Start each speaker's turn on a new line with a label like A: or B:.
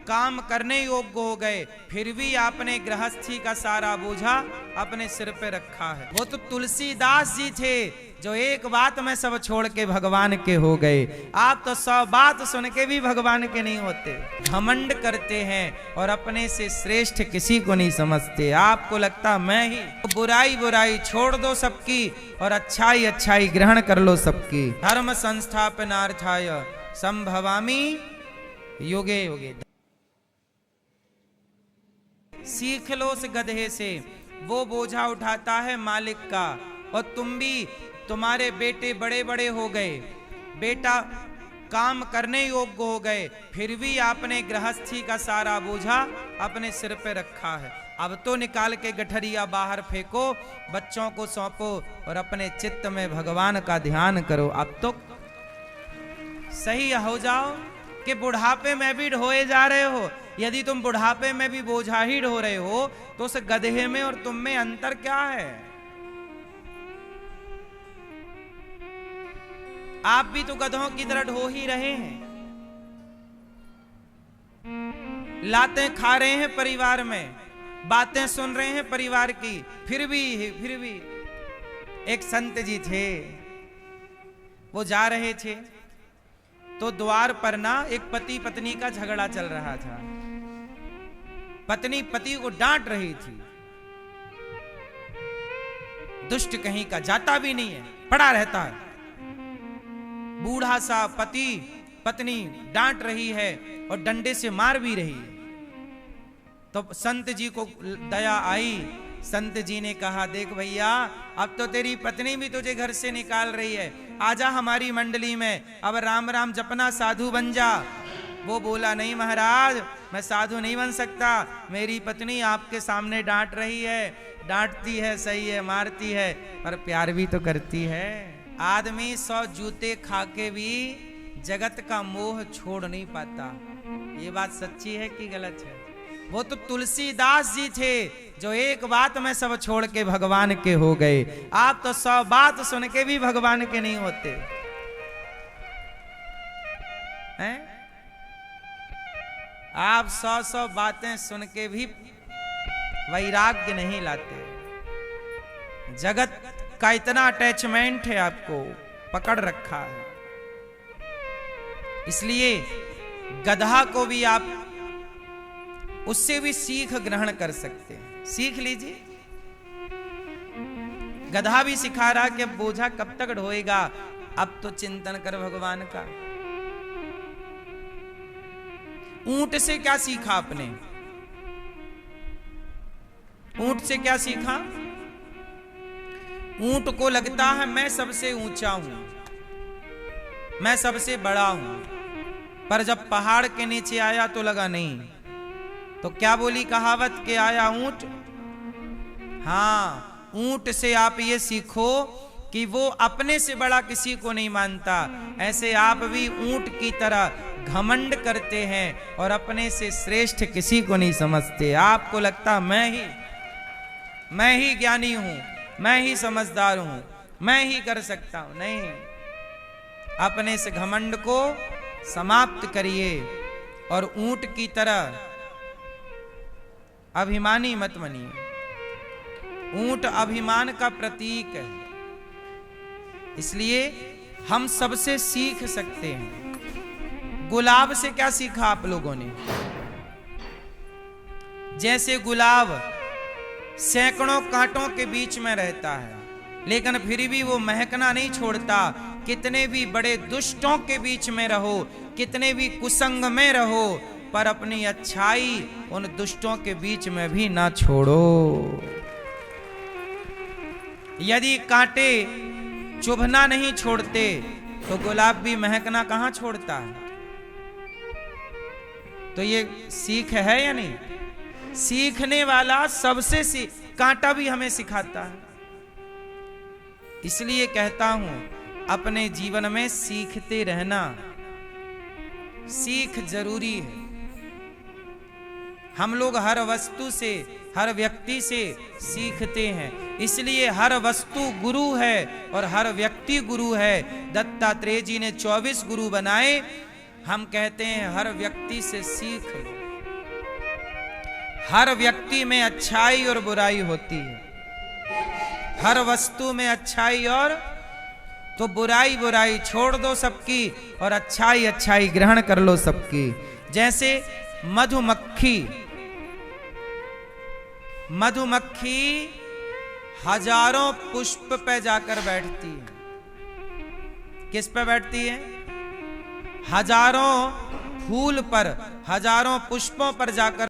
A: काम करने योग्य हो गए, फिर भी आपने गृहस्थी का सारा बोझा अपने सिर पे रखा है। वो तो तुलसीदास जी थे जो एक बात में सब छोड़ के भगवान के हो गए। आप तो 100 बात सुन के भी भगवान के नहीं होते। घमंड करते हैं और अपने से श्रेष्ठ किसी को नहीं समझते। आपको लगता मैं ही, बुराई बुराई छोड़ दो सबकी और अच्छाई अच्छाई ग्रहण कर लो सबकी। धर्म संस्थापनार्थाय संभवामि युगे युगे। सीख लो उस गधे से, वो बोझा उठाता है मालिक का। और तुम भी, तुम्हारे बेटे बड़े बड़े हो गए, बेटा काम करने योग्य हो गए, फिर भी आपने गृहस्थी का सारा बोझा अपने सिर पे रखा है। अब तो निकाल के गठरिया बाहर फेंको, बच्चों को सौंपो और अपने चित्त में भगवान का ध्यान करो। अब तो सही हो जाओ कि बुढ़ापे में भी ढोए जा रहे हो। यदि तुम बुढ़ापे में भी बोझा ही ढो रहे हो तो उस गधे में और तुम में अंतर क्या है? आप भी तो गधों की तरह ढो ही रहे हैं। लातें खा रहे हैं परिवार में, बातें सुन रहे हैं परिवार की, फिर भी एक संत जी थे, वो जा रहे थे तो द्वार पर ना एक पति पत्नी का झगड़ा चल रहा था। पत्नी पति को डांट रही थी, दुष्ट कहीं का, जाता भी नहीं है, पड़ा रहता है। बूढ़ा सा पति पत्नी डांट रही है और डंडे से मार भी रही है। तो संत जी को दया आई। संत जी ने कहा, देख भैया, अब तो तेरी पत्नी भी तुझे घर से निकाल रही है, आजा हमारी मंडली में, अब राम राम जपना, साधु बन जा। वो बोला, नहीं महाराज, मैं साधु नहीं बन सकता। मेरी पत्नी आपके सामने डांट रही है, डांटती है सही है, मारती है, पर प्यार भी तो करती है। आदमी 100 जूते खा के भी जगत का मोह छोड़ नहीं पाता। ये बात सच्ची है कि गलत है? वो तो तुलसीदास जी थे जो एक बात में सब छोड़ के भगवान के हो गए। आप तो 100 बात सुन के भी भगवान के नहीं होते हैं? आप 100 बातें सुन के भी वैराग्य नहीं लाते। जगत का इतना अटैचमेंट है, आपको पकड़ रखा है। इसलिए गधा को भी आप उससे भी सीख ग्रहण कर सकते हैं। सीख लीजिए। गधा भी सिखा रहा कि अब बोझा कब तक ढोएगा, अब तो चिंतन कर भगवान का। ऊंट से क्या सीखा आपने? ऊंट से क्या सीखा? ऊंट को लगता है मैं सबसे ऊंचा हूं, मैं सबसे बड़ा हूं, पर जब पहाड़ के नीचे आया तो लगा नहीं। तो क्या बोली कहावत के आया ऊंट? हाँ, ऊंट से आप ये सीखो कि वो अपने से बड़ा किसी को नहीं मानता। ऐसे आप भी ऊंट की तरह घमंड करते हैं और अपने से श्रेष्ठ किसी को नहीं समझते। आपको लगता मैं ही ज्ञानी हूं, मैं ही समझदार हूं, मैं ही कर सकता हूं। नहीं, अपने से घमंड को समाप्त करिए और ऊंट की तरह अभिमानी मत बनिए। ऊंट अभिमान का प्रतीक है, इसलिए हम सबसे सीख सकते हैं। गुलाब से क्या सीखा आप लोगों ने? जैसे गुलाब सैकड़ों कांटों के बीच में रहता है, लेकिन फिर भी वो महकना नहीं छोड़ता। कितने भी बड़े दुष्टों के बीच में रहो, कितने भी कुसंग में रहो, पर अपनी अच्छाई उन दुष्टों के बीच में भी ना छोड़ो। यदि कांटे चुभना नहीं छोड़ते तो गुलाब भी महकना कहां छोड़ता है? तो ये सीख है या नहीं? सीखने वाला सबसे कांटा भी हमें सिखाता है। इसलिए कहता हूं, अपने जीवन में सीखते रहना। सीख जरूरी है। हम लोग हर वस्तु से, हर व्यक्ति से सीखते हैं, इसलिए हर वस्तु गुरु है और हर व्यक्ति गुरु है। दत्तात्रेय जी ने 24 गुरु बनाए। हम कहते हैं हर व्यक्ति से सीख लो। हर व्यक्ति में अच्छाई और बुराई होती है, हर वस्तु में अच्छाई और, तो बुराई बुराई छोड़ दो सबकी और अच्छाई अच्छाई ग्रहण कर लो सबकी। जैसे मधुमक्खी, मधुमक्खी हजारों पुष्प पे जाकर बैठती है। किस पे बैठती है? हजारों फूल पर, हजारों पुष्पों पर जाकर